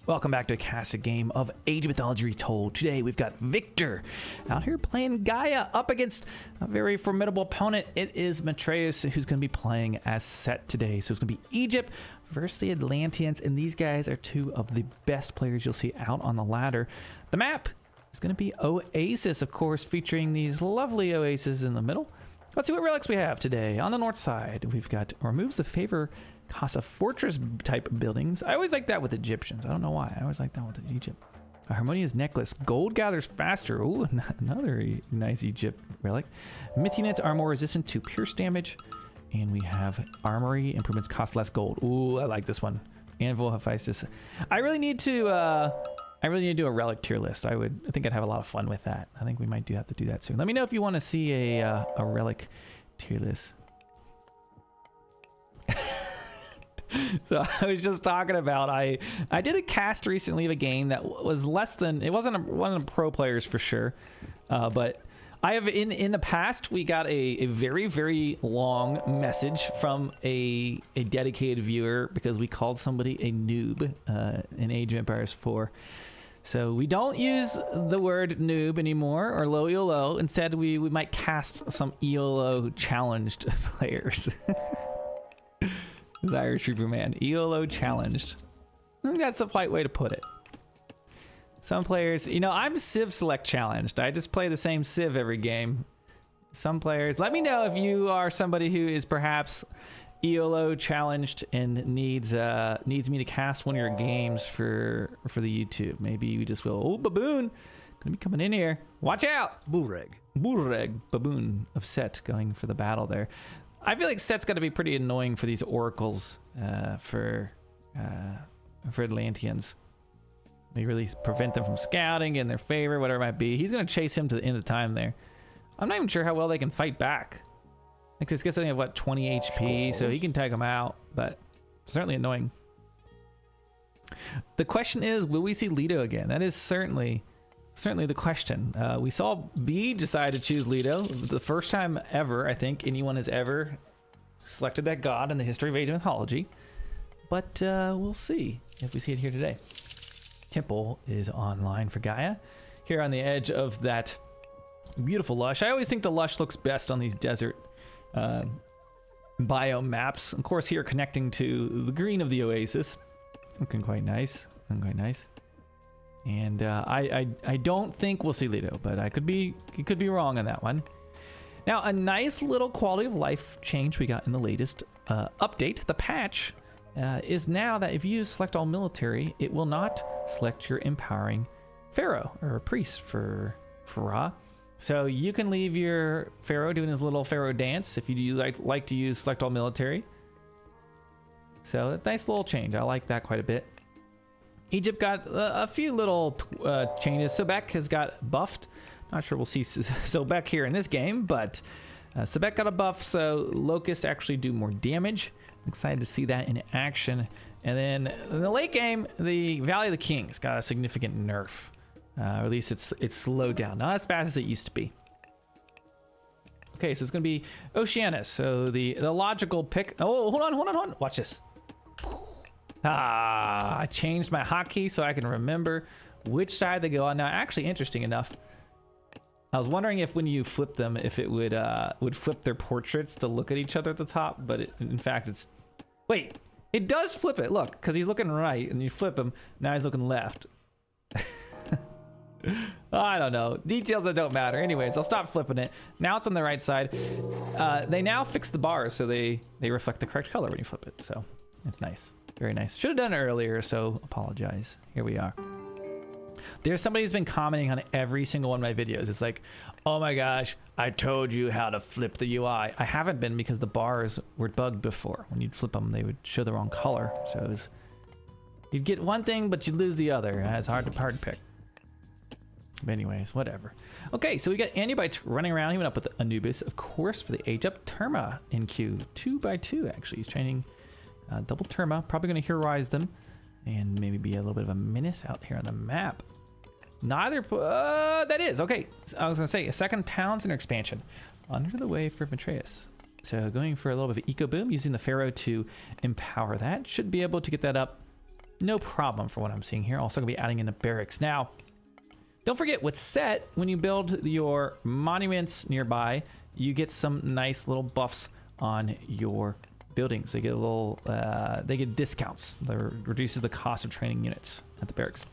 Welcome back to a casted game of Age of Mythology Retold. Today we've got Victor out here playing Gaia up against a very formidable opponent. It is Matreus who's going to be playing as Set today. So it's going to be Egypt versus the Atlanteans, and these guys are two of the best players you'll see out on the ladder. The map is going to be Oasis, of course, featuring these lovely oases in the middle. Let's see what relics we have today. On the north side, we've got removes the favor cost of fortress type buildings. I always like that with Egyptians. I don't know why. I always like that with Egypt. A harmonious necklace. Gold gathers faster. Ooh, another nice Egypt relic. Myth units are more resistant to pierce damage. And we have armory improvements cost less gold. Ooh, I like this one. Anvil Hephaestus. I really need to do a relic tier list. I think I'd have a lot of fun with that. I think we might have to do that soon. Let me know if you want to see a relic tier list. So I was just talking about, I did a cast recently of a game that was less than, it wasn't one of the pro players for sure, but I have in the past, we got a very, very long message from a dedicated viewer because we called somebody a noob in Age of Empires 4. So we don't use the word noob anymore or low ELO. Instead, we might cast some ELO challenged players. Irish Reaper Man, ELO challenged. I think that's a polite way to put it. Some players, you know, I'm Civ Select challenged. I just play the same Civ every game. Some players, let me know if you are somebody who is perhaps ELO challenged and needs me to cast one of your games for the YouTube. Maybe you just will, oh, baboon, gonna be coming in here. Watch out! Bulreg, baboon of Set going for the battle there. I feel like Set's got to be pretty annoying for these oracles for Atlanteans. They really prevent them from scouting in their favor, whatever it might be. He's going to chase him to the end of the time there. I'm not even sure how well they can fight back. Like this gets something of what, 20 HP, so he can take them out, but certainly annoying. The question is, will we see Leto again? That is certainly the question. We saw B decide to choose Leto. The first time ever, I think, anyone has ever selected that god in the history of Age of Mythology. But we'll see if we see it here today. Temple is online for Gaia. Here on the edge of that beautiful lush. I always think the lush looks best on these desert biome maps. Of course, here connecting to the green of the oasis. Looking quite nice. And I don't think we'll see Leto, but it could be wrong on that one. Now, a nice little quality of life change we got in the latest update, the patch, is now that if you select all military, it will not select your empowering pharaoh or priest for Ra. So you can leave your pharaoh doing his little pharaoh dance if you like to use select all military. So a nice little change. I like that quite a bit. Egypt got a few little changes. Sobek has got buffed. Not sure we'll see Sobek here in this game, but Sobek got a buff, so Locusts actually do more damage. I'm excited to see that in action. And then in the late game, the Valley of the Kings got a significant nerf. Or at least it's slowed down. Not as fast as it used to be. Okay, so it's going to be Oceanus. So the logical pick. Oh, hold on. Watch this. I changed my hotkey so I can remember which side they go on. Now, actually, interesting enough, I was wondering if when you flip them, if it would flip their portraits to look at each other at the top, but in fact, it's... Wait, it does flip it, look, because he's looking right, and you flip him, now he's looking left. I don't know. Details that don't matter. Anyways, I'll stop flipping it. Now it's on the right side. They now fix the bars so they reflect the correct color when you flip it, so it's nice. Very nice. Should have done it earlier, so apologize. Here we are. There's somebody who's been commenting on every single one of my videos. It's like, oh my gosh, I told you how to flip the UI. I haven't been because the bars were bugged before. When you'd flip them, they would show the wrong color. So it was, you'd get one thing, but you'd lose the other. It's hard to pick. But anyways, whatever. Okay, so we got Anubite running around. He went up with Anubis, of course, for the age up. Terma in queue, 2x2 actually. He's training double Terma, probably going to heroize them and maybe be a little bit of a menace out here on the map. Neither, that is, okay. I was going to say, a second town center expansion under the way for Matreus. So going for a little bit of eco boom, using the Pharaoh to empower that. Should be able to get that up no problem for what I'm seeing here. Also gonna be adding in the barracks. Now, don't forget what's set when you build your monuments nearby, you get some nice little buffs on your buildings. They get a little, they get discounts. That reduces the cost of training units at the barracks.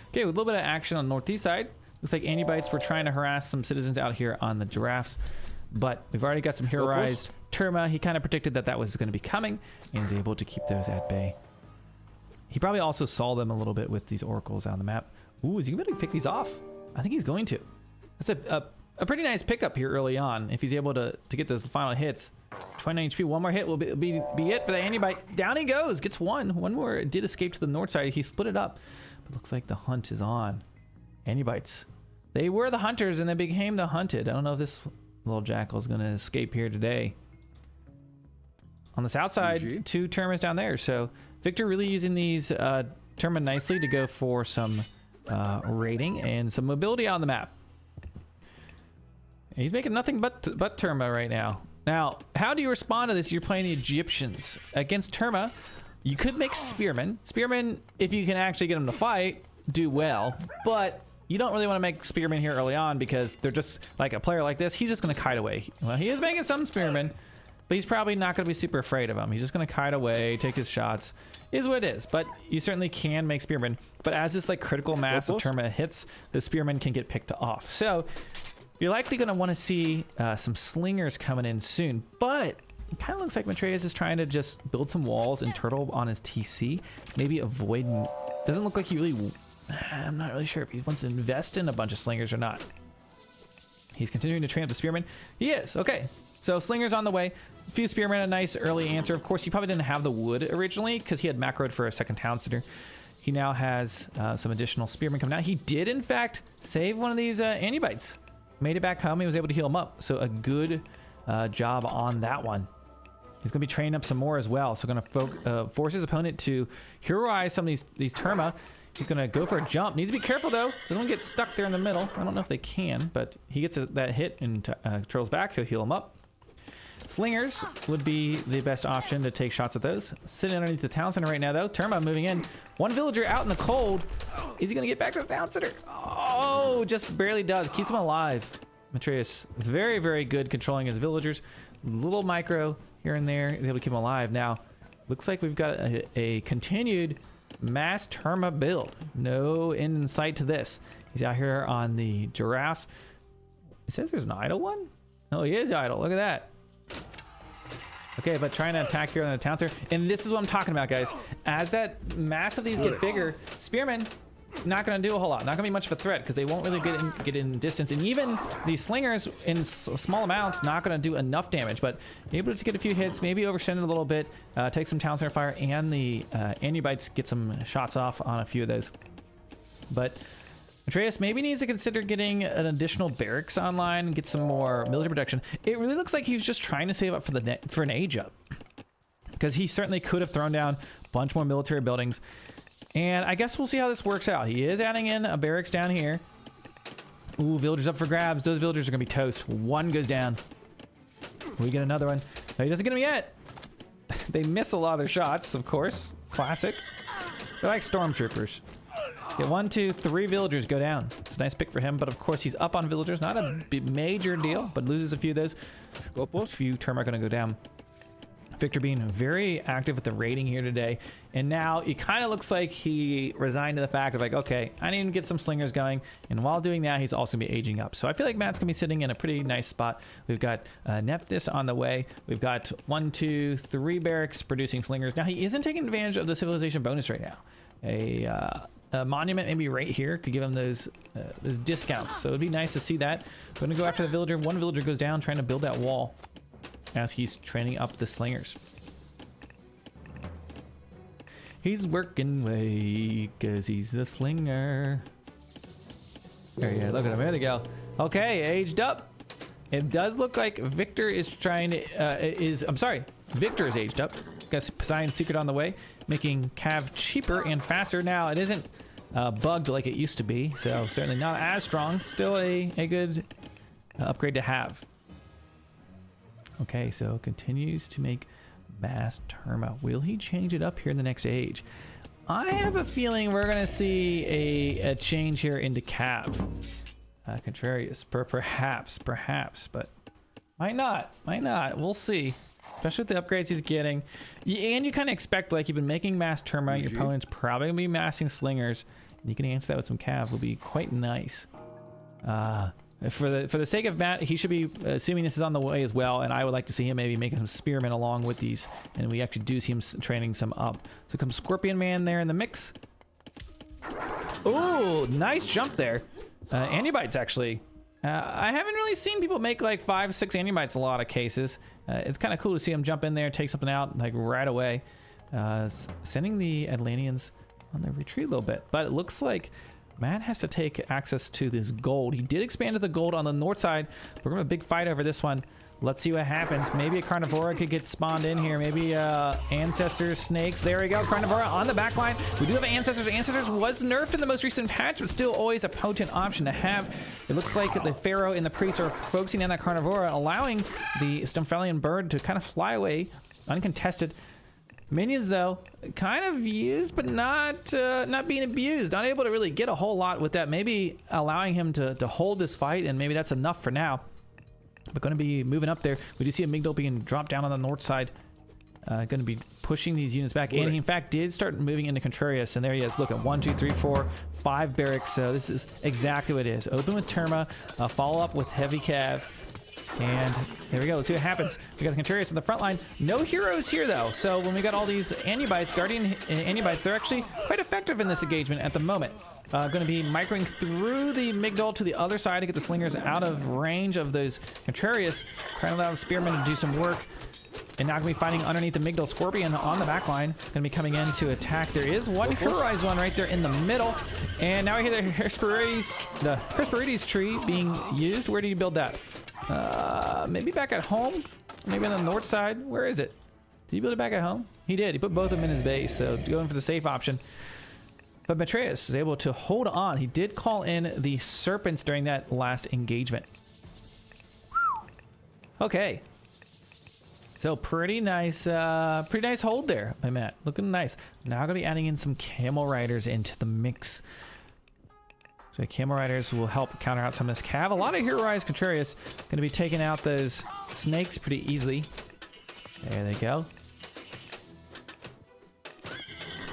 Okay, with a little bit of action on the northeast side. Looks like Antibites were trying to harass some citizens out here on the giraffes, but we've already got some heroized Terma. He kind of predicted that that was going to be coming and is able to keep those at bay. He probably also saw them a little bit with these oracles on the map. Ooh, is he going to pick these off? I think he's going to. That's a pretty nice pickup here early on if he's able to get those final hits. 29 HP, one more hit will be it for the Antibite. Down he goes, gets one. One more did escape to the north side. He split it up, but looks like the hunt is on. Antibites. They were the hunters and they became the hunted. I don't know if this little jackal is going to escape here today. On the south side, 2 Termas down there. So Victor really using these Terma nicely to go for some raiding and some mobility on the map. He's making nothing but Terma right now. Now, how do you respond to this? You're playing the Egyptians. Against Terma, you could make Spearmen. Spearmen, if you can actually get them to fight, do well. But you don't really want to make Spearmen here early on because they're just like a player like this. He's just going to kite away. Well, he is making some Spearmen, but he's probably not going to be super afraid of them. He's just going to kite away, take his shots. Is what it is. But you certainly can make Spearmen. But as this like critical mass of Terma hits, the Spearmen can get picked off. So you're likely going to want to see some slingers coming in soon. But it kind of looks like Matreus is trying to just build some walls and turtle on his TC. Maybe avoid... Doesn't look like he really... I'm not really sure if he wants to invest in a bunch of slingers or not. He's continuing to train up the Spearmen. He is. Okay. So slingers on the way. A few Spearmen, a nice early answer. Of course, he probably didn't have the wood originally because he had macroed for a second town center. He now has some additional Spearmen coming out. He did, in fact, save one of these Antibites. Made it back home. He was able to heal him up. So a good job on that one. He's going to be training up some more as well. So going to force his opponent to heroize some of these Terma. He's going to go for a jump. Needs to be careful, though. Doesn't get stuck there in the middle. I don't know if they can, but he gets that hit and turtles back. He'll heal him up. Slingers would be the best option to take shots at those. Sitting underneath the town center right now, though. Terma moving in. One villager out in the cold. Is he going to get back to the town center? Oh, just barely does. Keeps him alive. Matreus, very, very good controlling his villagers. Little micro here and there. He's able to keep him alive. Now, looks like we've got a continued mass Terma build. No end in sight to this. He's out here on the giraffes. It says there's an idle one? Oh, he is idle. Look at that. Okay, but trying to attack here on the town center. And this is what I'm talking about, guys. As that mass of these get bigger, Spearmen not going to do a whole lot. Not going to be much of a threat because they won't really get in distance. And even these slingers in small amounts, not going to do enough damage. But able to get a few hits, maybe oversend it a little bit, take some town center fire, and the Antibites get some shots off on a few of those. But Matreus maybe needs to consider getting an additional barracks online and get some more military protection. It really looks like he was just trying to save up for an age up, because he certainly could have thrown down a bunch more military buildings. And I guess we'll see how this works out. He is adding in a barracks down here. Ooh, villagers up for grabs. Those villagers are gonna be toast. One goes down. We get another one. No, he doesn't get them yet. They miss a lot of their shots, of course. Classic. They're like stormtroopers. Get 1, 2, 3 villagers go down. It's a nice pick for him, but of course he's up on villagers. Not a major deal, but loses a few of those. A few Terma are gonna go down. Victor being very active with the raiding here today. And now it kind of looks like he resigned to the fact of like, okay, I need to get some slingers going. And while doing that, he's also gonna be aging up. So I feel like Matt's gonna be sitting in a pretty nice spot. We've got Nephthys on the way. We've got 1, 2, 3 barracks producing slingers. Now he isn't taking advantage of the civilization bonus right now. A monument maybe right here could give him those discounts. So it'd be nice to see that. We're gonna go after the villager. One villager goes down trying to build that wall as he's training up the slingers. He's working away because he's a slinger. There you go. Look at him. There they go. Okay, aged up. It does look like Victor is trying to, I'm sorry, Victor is aged up. Got Poseidon's secret on the way, making Cav cheaper and faster. Now, it isn't bugged like it used to be, so certainly not as strong. Still a good upgrade to have. Okay, so continues to make mass Terma. Will he change it up here in the next age? I have a feeling we're going to see a change here into Cav. Contrarius, perhaps, but might not. We'll see. Especially with the upgrades he's getting. And you kind of expect, like, you've been making mass termite, your opponent's probably going to be massing slingers, and you can answer that with some Cav. Will be quite nice. For the sake of Matt, he should be assuming this is on the way as well, and I would like to see him maybe making some spearmen along with these, and we actually do see him training some up. So comes Scorpion Man there in the mix. Oh, nice jump there. Antibites, actually. I haven't really seen people make like 5, 6 antibites a lot of cases. It's kind of cool to see him jump in there, take something out like right away. Sending the Atlanteans on their retreat a little bit, but it looks like Matt has to take access to this gold. He did expand to the gold on the north side. We're gonna have a big fight over this one. Let's see what happens. Maybe a Carnivora could get spawned in here. Maybe Ancestors, Snakes. There we go. Carnivora on the back line. We do have Ancestors. Ancestors was nerfed in the most recent patch, but still always a potent option to have. It looks like the Pharaoh and the Priest are focusing on that Carnivora, allowing the Stumphelian bird to kind of fly away uncontested. Minions, though, kind of used, but not being abused. Not able to really get a whole lot with that. Maybe allowing him to hold this fight, and maybe that's enough for now. But going to be moving up there. We do see a Migdol being dropped down on the north side. Going to be pushing these units back. And he, in fact, did start moving into Contrarius. And there he is. Look at 1, 2, 3, 4, 5 barracks. So this is exactly what it is. Open with Terma. Follow up with Heavy Cav. And there we go. Let's see what happens. We got the Contrarius in the front line. No heroes here, though. So when we got all these Antibites, Guardian Antibites, they're actually quite effective in this engagement at the moment. Going to be microing through the Migdol to the other side to get the Slingers out of range of those Contrarius. Trying to allow the Spearmen to do some work. And now going to be fighting underneath the Migdol Scorpion on the back line. Going to be coming in to attack. There is one Heroized one right there in the middle. And now we hear the Hesperides tree being used. Where did you build that? Maybe back at home? Maybe on the north side? Where is it? Did he build it back at home? He did. He put both of them in his base. So going for the safe option. But Matreus is able to hold on. He did call in the Serpents during that last engagement. Okay. So pretty nice hold there by Matt. Looking nice. Now going to be adding in some Camel Riders into the mix. So Camel Riders will help counter out some of this Cav. A lot of Heroized Contrarius going to be taking out those Snakes pretty easily. There they go.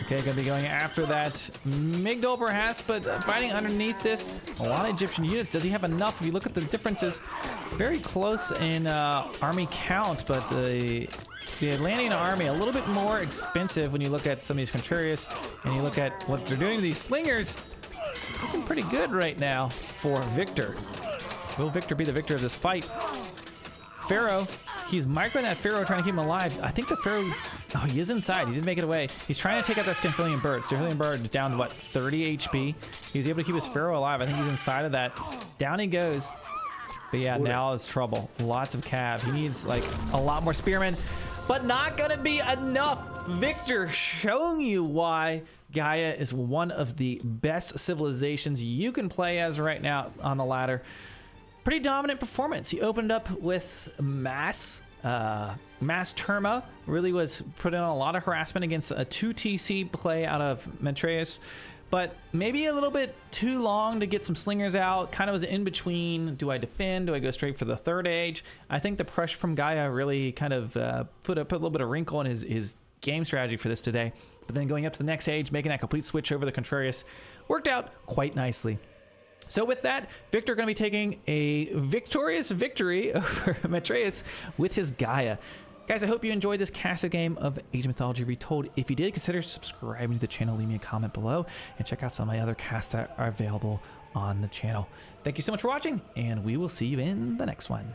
Okay, gonna be going after that Migdol perhaps, but fighting underneath this. A lot of Egyptian units. Does he have enough? If you look at the differences, very close in army count, but the Atlantean army a little bit more expensive when you look at some of these Contrarius and you look at what they're doing to these Slingers. Looking pretty good right now for Victor. Will Victor be the victor of this fight? Pharaoh, he's microing that Pharaoh, trying to keep him alive. I think the Pharaoh, oh, he is inside. He didn't make it away. He's trying to take out that Stumphelian bird. Stumphelian bird is down to what, 30 HP. He's able to keep his Pharaoh alive. I think he's inside of that. Down he goes. But yeah, now is trouble. Lots of Cav. He needs like a lot more Spearmen, but not gonna be enough. Victor showing you why Gaia is one of the best civilizations you can play as right now on the ladder. Pretty dominant performance. He opened up with mass Terma, really was put in a lot of harassment against a 2 TC play out of Matreus, but maybe a little bit too long to get some Slingers out. Kind of was in between. Do I defend? Do I go straight for the third age? I think the pressure from Gaia really kind of put a little bit of wrinkle in his game strategy for this today. But then going up to the next age, making that complete switch over the Contrarius worked out quite nicely. So with that, Victor going to be taking a victorious victory over Matreus with his Gaia. Guys, I hope you enjoyed this cast game of Age of Mythology Retold. If you did, consider subscribing to the channel, leave me a comment below, and check out some of my other casts that are available on the channel. Thank you so much for watching, and we will see you in the next one.